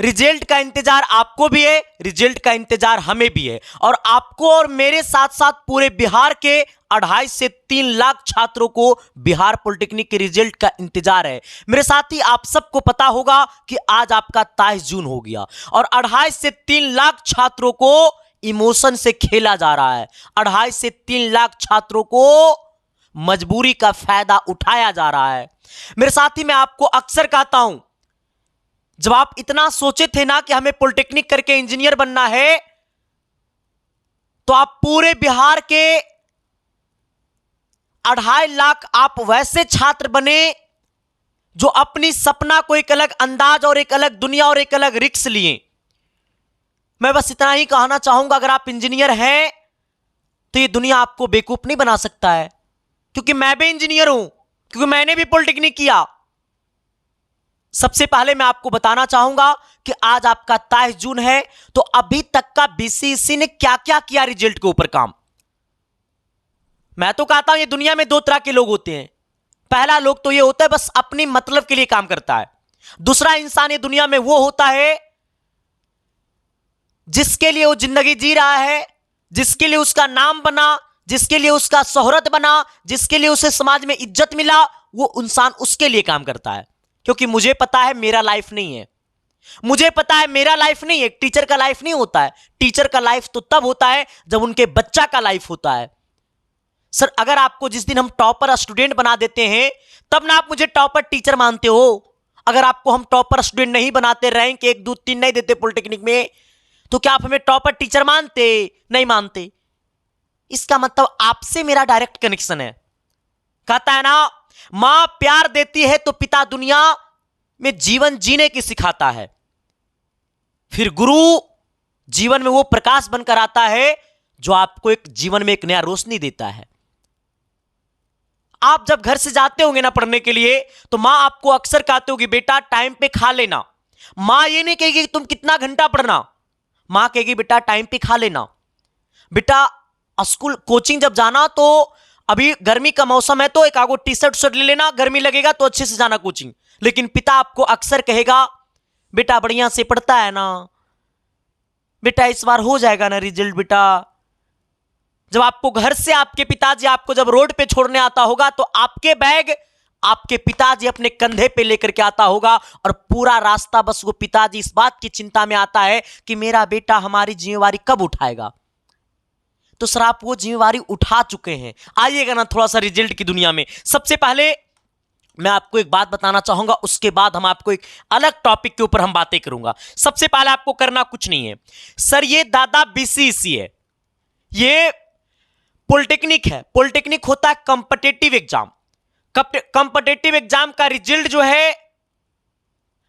Result का इंतजार आपको भी है, रिजल्ट का इंतजार हमें भी है, और आपको और मेरे साथ साथ पूरे बिहार के 2.5 से 3 लाख छात्रों को बिहार पॉलिटेक्निक के रिजल्ट का इंतजार है। मेरे साथी, आप सबको पता होगा कि आज आपका 23 जून हो गया और 2.5 से 3 लाख छात्रों को इमोशन से खेला जा रहा है। 2.5 से 3 लाख छात्रों को मजबूरी का फायदा उठाया जा रहा है। मेरे साथी, मैं आपको अक्सर कहता हूं, जब आप इतना सोचे थे ना कि हमें पॉलिटेक्निक करके इंजीनियर बनना है, तो आप पूरे बिहार के 2.5 लाख आप वैसे छात्र बने जो अपनी सपना को एक अलग अंदाज और एक अलग दुनिया और एक अलग रिस्क लिए। मैं बस इतना ही कहना चाहूंगा, अगर आप इंजीनियर हैं तो ये दुनिया आपको बेवकूफ नहीं बना सकता है, क्योंकि मैं भी इंजीनियर हूं, क्योंकि मैंने भी पॉलिटेक्निक किया। सबसे पहले मैं आपको बताना चाहूंगा कि आज आपका 23 जून है, तो अभी तक का बीसीईसी ने क्या क्या किया रिजल्ट के ऊपर काम। मैं तो कहता हूं ये दुनिया में 2 तरह के लोग होते हैं। पहला लोग तो ये होता है बस अपनी मतलब के लिए काम करता है। दूसरा इंसान ये दुनिया में वो होता है जिसके लिए वो जिंदगी जी रहा है, जिसके लिए उसका नाम बना, जिसके लिए उसका शोहरत बना, जिसके लिए उसे समाज में इज्जत मिला, वो इंसान उसके लिए काम करता है। क्योंकि मुझे पता है मेरा लाइफ नहीं है, मुझे पता है मेरा लाइफ नहीं है। टीचर का लाइफ नहीं होता है, टीचर का लाइफ तो तब होता है जब उनके बच्चा का लाइफ होता है। सर, अगर आपको जिस दिन हम टॉपर स्टूडेंट बना देते हैं तब ना आप मुझे टॉपर टीचर मानते हो। अगर आपको हम टॉपर स्टूडेंट नहीं बनाते, रैंक 1 2 3 नहीं देते पॉलिटेक्निक में, तो क्या आप हमें टॉपर टीचर मानते? नहीं मानते। इसका मतलब आपसे मेरा डायरेक्ट कनेक्शन है। कहता है ना, मां प्यार देती है तो पिता दुनिया में जीवन जीने की सिखाता है, फिर गुरु जीवन में वो प्रकाश बनकर आता है जो आपको एक जीवन में एक नया रोशनी देता है। आप जब घर से जाते होंगे ना पढ़ने के लिए, तो मां आपको अक्सर कहते होगी बेटा टाइम पे खा लेना। मां ये नहीं कहेगी कि तुम कितना घंटा पढ़ना, मां कहेगी बेटा टाइम पे खा लेना। बेटा स्कूल कोचिंग जब जाना तो अभी गर्मी का मौसम है तो एक आगो टी शर्ट ले लेना, गर्मी लगेगा तो अच्छे से जाना कोचिंग। लेकिन पिता आपको अक्सर कहेगा बेटा बढ़िया से पढ़ता है ना, बेटा इस बार हो जाएगा ना रिजल्ट बेटा। जब आपको घर से आपके पिताजी आपको जब रोड पे छोड़ने आता होगा तो आपके बैग आपके पिताजी अपने कंधे पे लेकर के आता होगा, और पूरा रास्ता बस वो पिताजी इस बात की चिंता में आता है कि मेरा बेटा हमारी जिम्मेवारी कब उठाएगा। तो सर, आप वो जिम्मेवारी उठा चुके हैं। आइएगा ना थोड़ा सा रिजल्ट की दुनिया में। सबसे पहले मैं आपको एक बात बताना चाहूंगा, उसके बाद हम आपको एक अलग टॉपिक के ऊपर हम बातें करूंगा। सबसे पहले आपको करना कुछ नहीं है सर, ये दादा बीसीईसी है, ये पॉलिटेक्निक है। पॉलिटेक्निक होता है कॉम्पिटिटिव एग्जाम। कॉम्पिटिटिव एग्जाम का रिजल्ट जो है,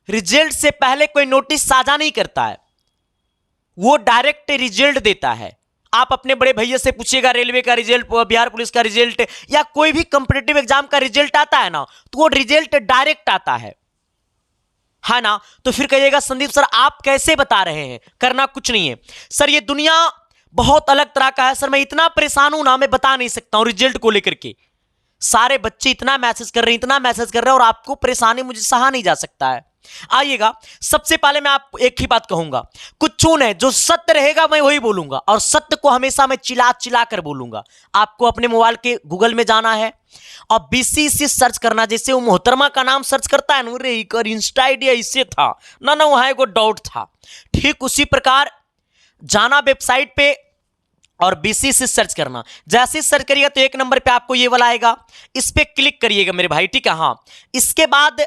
रिजल्ट से पहले कोई नोटिस साझा नहीं करता है, वो डायरेक्ट रिजल्ट देता है। आप अपने बड़े भैया से पूछिएगा, रेलवे का रिजल्ट, बिहार पुलिस का रिजल्ट, या कोई भी कॉम्पिटिटिव एग्जाम का रिजल्ट आता है ना, तो वो रिजल्ट डायरेक्ट आता है ना। तो फिर कहिएगा संदीप सर आप कैसे बता रहे हैं, करना कुछ नहीं है। सर ये दुनिया बहुत अलग तरह का है। सर मैं इतना परेशान हूं ना, मैं बता नहीं सकता हूं रिजल्ट को लेकर के। सारे बच्चे इतना मैसेज कर रहे हैं, इतना मैसेज कर रहे हैं, और आपको परेशानी मुझे सहा नहीं जा सकता है। आइएगा, सबसे पहले मैं आपको एक ही बात कहूंगा, कुछ नहीं, जो सत्य रहेगा मैं वही बोलूंगा, और सत्य को हमेशा मैं चिल्ला चिल्ला कर बोलूंगा। आपको अपने मोबाइल के गूगल में जाना है और बीसीईसी सर्च करना। जैसे वो मोहतरमा का नाम सर्च करता है ना, रे कर इंस्टा आईडी ऐसे था ना, वहां एक डाउट था, ठीक उसी प्रकार जाना वेबसाइट पे और बीसीईसी सर्च करना। जैसे सर्च करिएगा तो 1 नंबर पे आपको ये वाला आएगा, इस पे क्लिक करिएगा मेरे भाई, ठीक है। हाँ, इसके बाद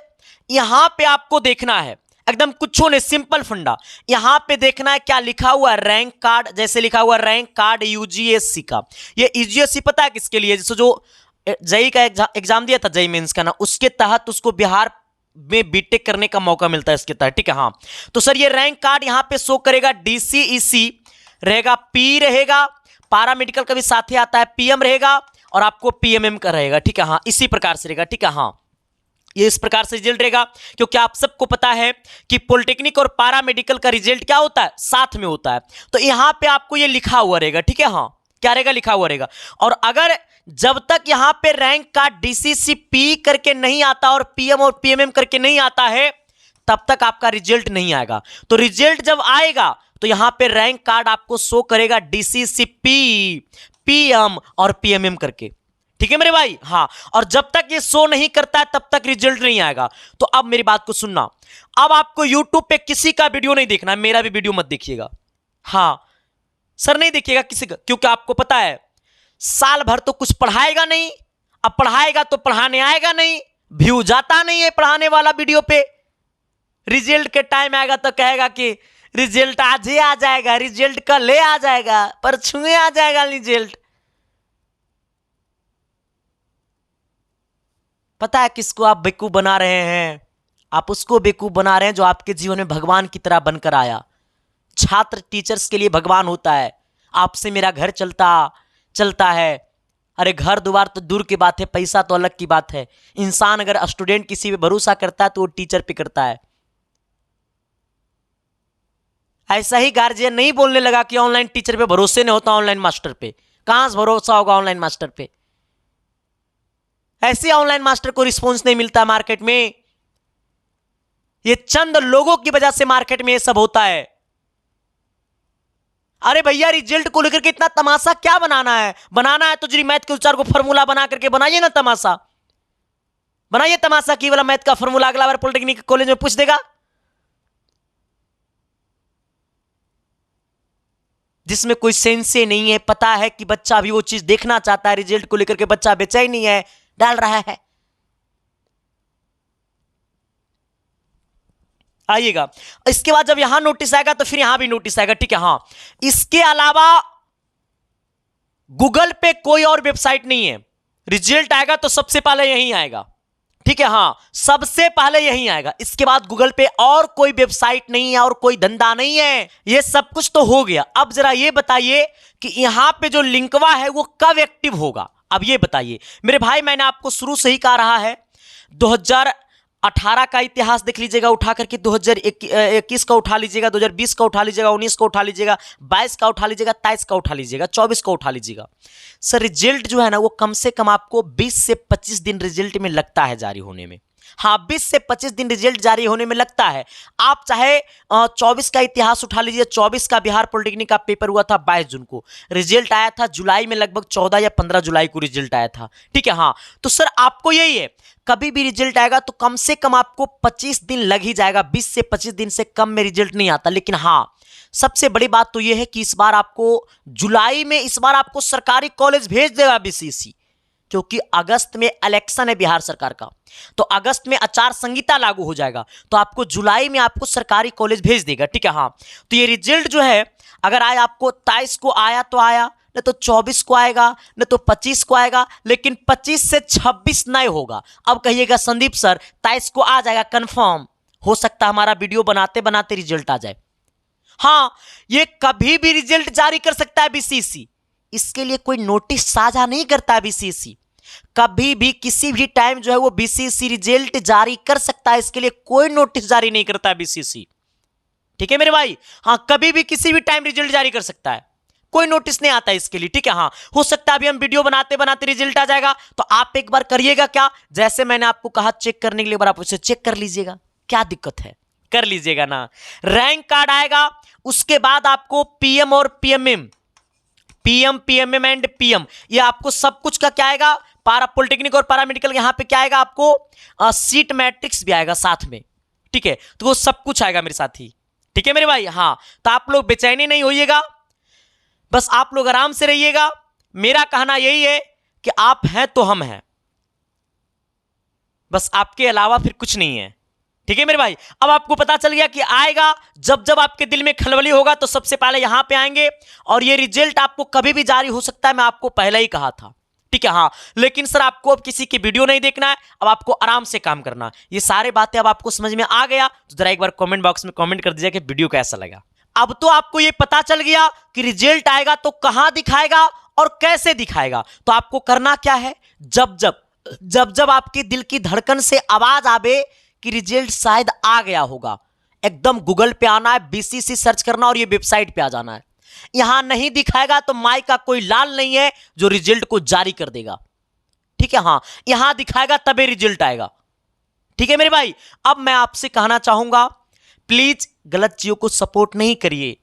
यहां पे आपको देखना है एकदम कुछ नहीं, सिंपल फंडा। यहां पे देखना है क्या लिखा हुआ है, रैंक कार्ड। जैसे लिखा हुआ रैंक कार्ड यूजीएससी का, ये यूजीएससी पता है किसके लिए? जैसे जो जेई का एग्जाम दिया था, जेई मेंस का ना, उसके तहत उसको बिहार में बीटेक करने का मौका मिलता है इसके तहत, ठीक है। हाँ, तो सर ये रैंक कार्ड यहां पे शो करेगा, डीसीईसी रहेगा, पी रहेगा, पारा मेडिकल का भी साथ ही आता है, पीएम रहेगा, और आपको पीएमएम का रहेगा, ठीक है। हाँ, इसी प्रकार से रहेगा, ठीक है। हाँ, ये इस प्रकार से रिजल्ट रहेगा, क्योंकि आप सबको पता है कि पॉलिटेक्निक और पारा मेडिकल का रिजल्ट क्या होता है, साथ में होता है। तो यहां पे आपको ये लिखा हुआ रहेगा, ठीक है। हाँ, क्या रहेगा, लिखा हुआ रहेगा। और अगर जब तक यहां पे रैंक कार्ड डीसीसी पी करके नहीं आता और पीएम और पीएमएम करके नहीं आता है, तब तक आपका रिजल्ट नहीं आएगा। तो रिजल्ट जब आएगा तो यहां पे रैंक कार्ड आपको शो करेगा डीसीसीपी, पीएम और पीएमएम करके। ठीक है मेरे भाई, हां। और जब तक ये शो नहीं करता है तब तक रिजल्ट नहीं आएगा। तो अब मेरी बात को सुनना, अब आपको यूट्यूब पे किसी का वीडियो नहीं देखना है, मेरा भी वीडियो मत देखिएगा। हां सर, नहीं देखिएगा किसी का, क्योंकि आपको पता है साल भर तो कुछ पढ़ाएगा नहीं, अब पढ़ाएगा तो पढ़ाने आएगा नहीं, व्यू जाता नहीं है पढ़ाने वाला वीडियो पे। रिजल्ट के टाइम आएगा तो कहेगा कि रिजल्ट आज ही आ जाएगा, रिजल्ट कल आ जाएगा, परसों आ जाएगा रिजल्ट। पता है किसको आप बेवकूफ बना रहे हैं? आप उसको बेवकूफ बना रहे हैं जो आपके जीवन में भगवान की तरह बनकर आया। छात्र टीचर्स के लिए भगवान होता है। आपसे मेरा घर चलता है। अरे घर द्वार तो दूर की बात है, पैसा तो अलग की बात है। इंसान अगर स्टूडेंट किसी पे भरोसा करता है तो वो टीचर पे करता है। ऐसा ही गार्जियन नहीं बोलने लगा कि ऑनलाइन टीचर पे भरोसे नहीं होता, ऑनलाइन मास्टर पे कहां से भरोसा होगा ऑनलाइन मास्टर पे। ऐसे ऑनलाइन मास्टर को रिस्पॉन्स नहीं मिलता मार्केट में। ये चंद लोगों की वजह से मार्केट में ये सब होता है। अरे भैया रिजल्ट को लेकर के इतना तमाशा क्या बनाना है? बनाना है तो जी मैथ के उच्चार को फॉर्मूला बना करके बनाइए ना तमाशा, बनाइए तमाशा की वाला मैथ का फॉर्मूला अगला बार पॉलिटेक्निक कॉलेज में पूछ देगा। जिसमें कोई सेंस नहीं है, पता है कि बच्चा भी वो चीज देखना चाहता है, रिजल्ट को लेकर के बच्चा बेचैन नहीं है, डाल रहा है। आइएगा, इसके बाद जब यहां नोटिस आएगा तो फिर यहां भी नोटिस आएगा। ठीक है, हां इसके अलावा गूगल पे कोई और वेबसाइट नहीं है। रिजल्ट आएगा तो सबसे पहले यही आएगा। ठीक है, हां सबसे पहले यही आएगा। इसके बाद गूगल पे और कोई वेबसाइट नहीं है और कोई धंधा नहीं है। ये सब कुछ तो हो गया। अब जरा ये बताइए कि यहां पे जो लिंकवा है वो कब एक्टिव होगा? अब ये बताइए मेरे भाई, मैंने आपको शुरू से ही कहा रहा है 2018 का इतिहास देख लीजिएगा उठा करके, 2021 का उठा लीजिएगा, 2020 का उठा लीजिएगा, 19 का उठा लीजिएगा, 22 का उठा लीजिएगा, 23 का उठा लीजिएगा, 24 का उठा लीजिएगा। सर रिजल्ट जो है ना वो कम से कम आपको 20 से 25 दिन रिजल्ट में लगता है जारी होने में। हाँ 20 से 25 दिन रिजल्ट जारी होने में लगता है। आप चाहे 24 का इतिहास उठा लीजिए, 24 का बिहार पॉलिटेक्निक का पेपर हुआ था 22 जून को, रिजल्ट आया था जुलाई में, लगभग 14 या 15 जुलाई को रिजल्ट आया था। ठीक है, हाँ तो सर आपको यही है, कभी भी रिजल्ट आएगा तो कम से कम आपको 25 दिन लग ही जाएगा। 20 से 25 दिन से कम में रिजल्ट नहीं आता। लेकिन हाँ सबसे बड़ी बात तो यह है कि इस बार आपको जुलाई में, इस बार आपको सरकारी कॉलेज भेज देगा बीसीसी, क्योंकि अगस्त में इलेक्शन है बिहार सरकार का, तो अगस्त में आचार संहिता लागू हो जाएगा, तो आपको जुलाई में आपको सरकारी कॉलेज भेज देगा। ठीक है, हाँ तो ये रिजल्ट जो है अगर आया आपको 23 को आया तो आया, न तो 24 को आएगा, न तो 25 को आएगा, लेकिन 25 से 26 नहीं होगा। अब कहिएगा संदीप सर 23 को आ जाएगा कंफर्म, हो सकता है हमारा वीडियो बनाते बनाते रिजल्ट आ जाए। हाँ ये कभी भी रिजल्ट जारी कर सकता है बीसीसी, इसके लिए कोई नोटिस साझा नहीं करता बीसीसी। कभी भी किसी भी टाइम जो है वो बीसीसी रिजल्ट जारी कर सकता है, इसके लिए कोई नोटिस जारी नहीं करता है बीसीसी। ठीक है मेरे भाई, हाँ कभी भी किसी भी टाइम रिजल्ट जारी कर सकता है, कोई नोटिस नहीं आता इसके लिए। ठीक है, हाँ हो सकता है अभी हम वीडियो बनाते बनाते रिजल्ट आ जाएगा, तो आप एक बार करिएगा क्या, जैसे मैंने आपको कहा चेक करने के लिए, एक बार आप उसे चेक कर लीजिएगा, क्या दिक्कत है, कर लीजिएगा ना। रैंक कार्ड आएगा, उसके बाद आपको पीएम और पीएमएम, पीएमएम एंड पीएम, ये आपको सब कुछ का क्या आएगा, पारा पॉलिटेक्निक और पैरामेडिकल यहां पे क्या आएगा आपको सीट मैट्रिक्स भी आएगा साथ में। ठीक है, तो वो सब कुछ आएगा मेरे साथ ही। ठीक है मेरे भाई, हाँ तो आप लोग बेचैनी नहीं होइएगा, बस आप लोग आराम से रहिएगा। मेरा कहना यही है कि आप हैं तो हम हैं, बस आपके अलावा फिर कुछ नहीं है। ठीक है मेरे भाई, अब आपको पता चल गया कि आएगा, जब जब आपके दिल में खलबली होगा तो सबसे पहले यहां पे आएंगे, और ये रिजल्ट आपको कभी भी जारी हो सकता है, मैं आपको पहले ही कहा था। ठीक है, हाँ लेकिन सर आपको अब किसी की वीडियो नहीं देखना है, अब आपको आराम से काम करना है। ये सारे बातें अब आपको समझ में आ गया तो जरा एक बार कमेंट बॉक्स में कमेंट कर दीजिए कि वीडियो कैसा लगा। अब तो आपको ये पता चल गया कि रिजल्ट आएगा तो कहां दिखाएगा और कैसे दिखाएगा। तो आपको करना क्या है, जब जब आपके दिल की धड़कन से आवाज आवे कि रिजल्ट शायद आ गया होगा, एकदम गूगल पे आना है, बीसीसी सर्च करना और ये वेबसाइट पे आ जाना है। यहां नहीं दिखाएगा तो माई का कोई लाल नहीं है जो रिजल्ट को जारी कर देगा। ठीक है, हां यहां दिखाएगा तबे रिजल्ट आएगा। ठीक है मेरे भाई। अब मैं आपसे कहना चाहूंगा, प्लीज गलत चीजों को सपोर्ट नहीं करिए,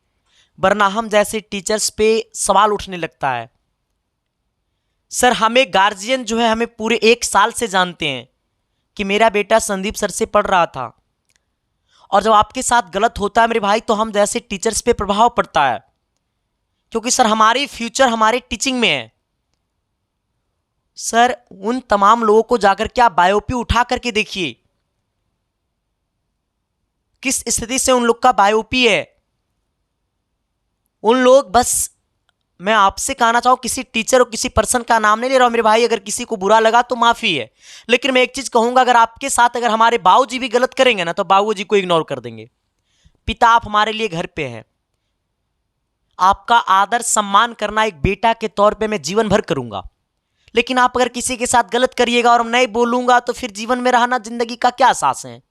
वरना हम जैसे टीचर्स पे सवाल उठने लगता है। सर हमें गार्जियन जो है हमें पूरे 1 साल से जानते हैं कि मेरा बेटा संदीप सर से पढ़ रहा था, और जब आपके साथ गलत होता है मेरे भाई तो हम जैसे टीचर्स पे प्रभाव पड़ता है, क्योंकि सर हमारी फ्यूचर हमारे टीचिंग में है। सर उन तमाम लोगों को जाकर के आप बायोपी उठा करके देखिए, किस स्थिति से उन लोग का बायोपी है। उन लोग, बस मैं आपसे कहना चाहूं, किसी टीचर और किसी पर्सन का नाम नहीं ले रहा हूं मेरे भाई, अगर किसी को बुरा लगा तो माफी है, लेकिन मैं एक चीज कहूंगा, अगर आपके साथ अगर हमारे बाबूजी भी गलत करेंगे ना तो बाबूजी को इग्नोर कर देंगे। पिता आप हमारे लिए घर पे हैं, आपका आदर सम्मान करना एक बेटा के तौर पे मैं जीवन भर करूंगा, लेकिन आप अगर किसी के साथ गलत करिएगा और मैं नहीं बोलूंगा तो फिर जीवन में रहना, जिंदगी का क्या एहसास है।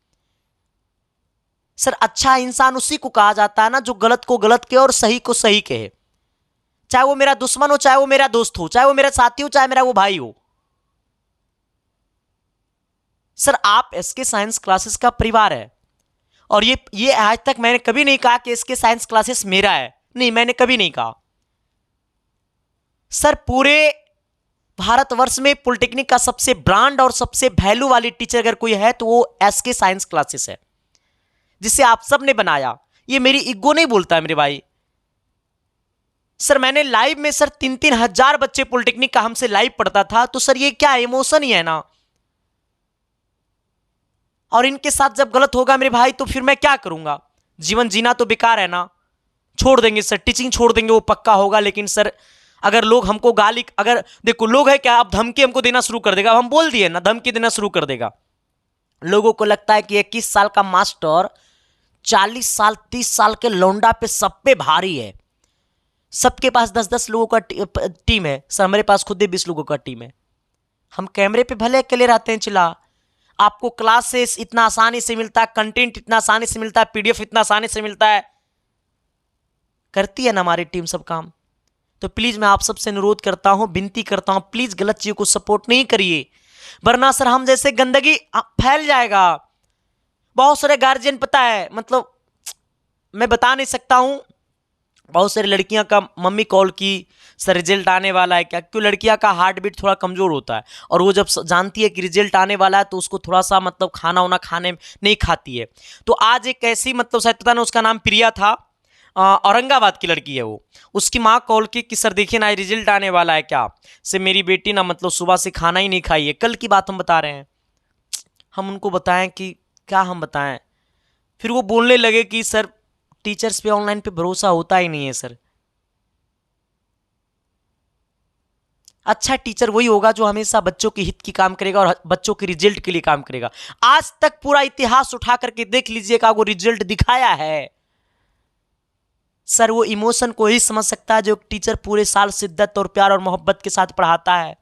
सर अच्छा इंसान उसी को कहा जाता है ना जो गलत को गलत कहे और सही को सही कहे, चाहे वो मेरा दुश्मन हो, चाहे वो मेरा दोस्त हो, चाहे वो मेरा साथी हो, चाहे मेरा वो भाई हो। सर आप एसके साइंस क्लासेस का परिवार है, और ये आज तक मैंने कभी नहीं कहा कि एसके साइंस क्लासेस मेरा है, नहीं मैंने कभी नहीं कहा। सर पूरे भारतवर्ष में पॉलिटेक्निक का सबसे ब्रांड और सबसे वैल्यू वाली टीचर अगर कोई है तो वो एसके साइंस क्लासेस है, जिसे आप सब ने बनाया। ये मेरी ईगो नहीं बोलता है मेरे भाई। सर मैंने लाइव में सर 3-3 हजार बच्चे पॉलिटेक्निक का हमसे लाइव पढ़ता था, तो सर ये क्या इमोशन ही है ना। और इनके साथ जब गलत होगा मेरे भाई तो फिर मैं क्या करूंगा, जीवन जीना तो बेकार है ना। छोड़ देंगे सर, टीचिंग छोड़ देंगे वो पक्का होगा, लेकिन सर अगर लोग हमको गाली, अगर देखो लोग है क्या, अब धमकी हमको देना शुरू कर देगा, हम बोल दिए ना, धमकी देना शुरू कर देगा। लोगों को लगता है कि 21 साल का मास्टर 40 साल 30 साल के लौंडा पे सब पे भारी है, सबके पास 10-10 लोगों का टीम है। सर हमारे पास खुद ही 20 लोगों का टीम है। हम कैमरे पे भले अकेले रहते हैं, चिल्ला, आपको क्लासेस इतना आसानी से मिलता है, कंटेंट इतना आसानी से मिलता है, पीडीएफ इतना आसानी से मिलता है, करती है ना हमारी टीम सब काम। तो प्लीज मैं आप सबसे अनुरोध करता हूं, विनती करता हूं, प्लीज गलत चीजों को सपोर्ट नहीं करिए, वरना सर हम जैसे गंदगी फैल जाएगा। बहुत सारे गार्जियन, पता है मतलब मैं बता नहीं सकता हूं, बहुत सारी लड़कियां का मम्मी कॉल की, सर रिजल्ट आने वाला है क्या, क्यों लड़कियां का हार्ट बीट थोड़ा कमजोर होता है, और वो जब जानती है कि रिजल्ट आने वाला है तो उसको थोड़ा सा मतलब खाना वाना खाने नहीं खाती है। तो आज एक ऐसी मतलब शायद पता नहीं उसका नाम प्रिया था, औरंगाबाद की लड़की है वो, उसकी माँ कॉल की कि सर देखिए ना रिजल्ट आने वाला है क्या, से मेरी बेटी ना मतलब सुबह से खाना ही नहीं खाई है, कल की बात हम बता रहे हैं। हम उनको बताएं कि क्या हम बताएं, फिर वो बोलने लगे कि सर टीचर्स पे ऑनलाइन पे भरोसा होता ही नहीं है सर। अच्छा टीचर वही होगा जो हमेशा बच्चों के हित की काम करेगा और बच्चों के रिजल्ट के लिए काम करेगा। आज तक पूरा इतिहास उठा करके देख लीजिएगा, वो रिजल्ट दिखाया है। सर वो इमोशन को ही समझ सकता है जो टीचर पूरे साल शिद्दत और प्यार और मोहब्बत के साथ पढ़ाता है।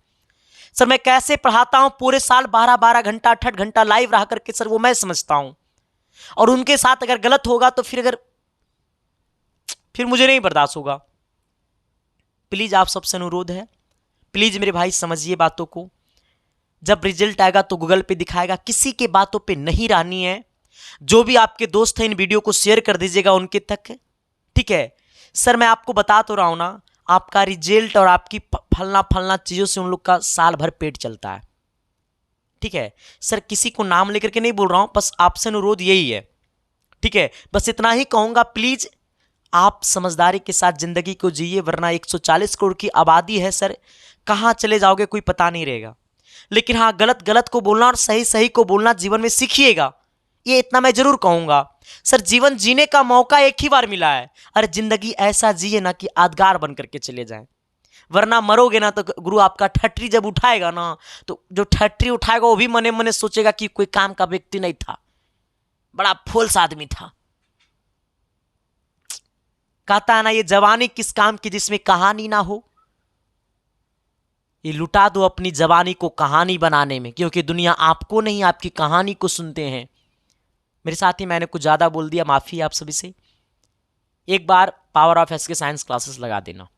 सर मैं कैसे पढ़ाता हूं पूरे साल 12-12 घंटा 8-8 घंटा लाइव रह करके, सर वो मैं समझता हूं। और उनके साथ अगर गलत होगा तो फिर मुझे नहीं बर्दाश्त होगा। प्लीज आप सबसे अनुरोध है, प्लीज मेरे भाई समझिए बातों को। जब रिजल्ट आएगा तो गूगल पे दिखाएगा, किसी के बातों पे नहीं रहनी है। जो भी आपके दोस्त हैं इन वीडियो को शेयर कर दीजिएगा उनके तक, ठीक है। सर मैं आपको बता तो रहा हूं ना, आपका रिजल्ट और आपकी फलना चीजों से उन लोग का साल भर पेट चलता है, ठीक है। सर किसी को नाम लेकर के नहीं बोल रहा हूं, बस आपसे अनुरोध यही है, ठीक है। बस इतना ही कहूंगा, प्लीज आप समझदारी के साथ जिंदगी को जिए, वरना 140 करोड़ की आबादी है सर, कहां चले जाओगे कोई पता नहीं रहेगा। लेकिन हाँ, गलत गलत को बोलना और सही सही को बोलना जीवन में सीखिएगा, ये इतना मैं जरूर कहूंगा। सर जीवन जीने का मौका एक ही बार मिला है, अरे जिंदगी ऐसा जिए ना कि यादगार बन करके चले जाएं, वरना मरोगे ना तो गुरु आपका ठट्टी जब उठाएगा ना, तो जो ठट्टी उठाएगा वो भी मने मने सोचेगा कि कोई काम का व्यक्ति नहीं था, बड़ा फुल्स आदमी था। कहता है ना, ये जवानी किस काम की जिसमें कहानी ना हो। ये लुटा दो अपनी जवानी को कहानी बनाने में, क्योंकि दुनिया आपको नहीं आपकी कहानी को सुनते हैं। मेरे साथ ही मैंने कुछ ज़्यादा बोल दिया, माफ़ी आप सभी से। एक बार power of SK science classes लगा देना।